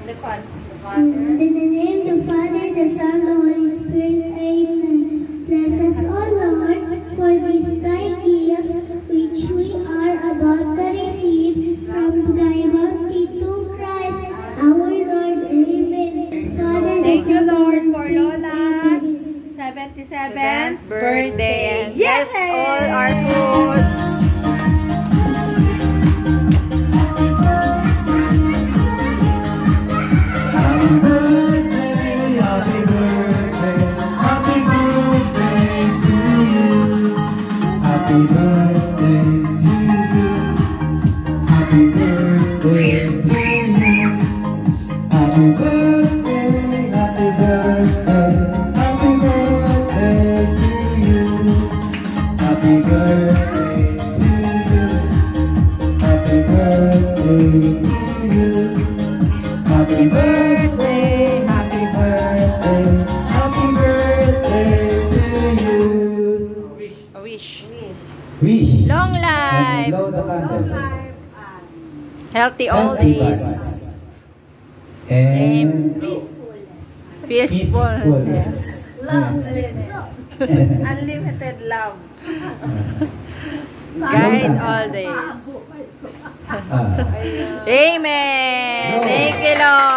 In the name of the Father, the Son, the Holy Spirit. Amen. Bless us, O Lord, for these thy gifts, which we are about to receive from thy bounty to Christ, our Lord. Amen. Father, thank you, Lord, for Lola's 77th birthday. And yes, all our foods. Happy birthday to you. Happy birthday to you. Happy birthday, happy birthday, happy birthday to you. Happy birthday to you. Happy birthday to you. Happy birthday, happy birthday, happy birthday to you. A wish. Wish. Long life. Blow the candle. Healthy old age. And Peacefulness. Unlimited love. Guide all days. Amen. Thank you, Lord.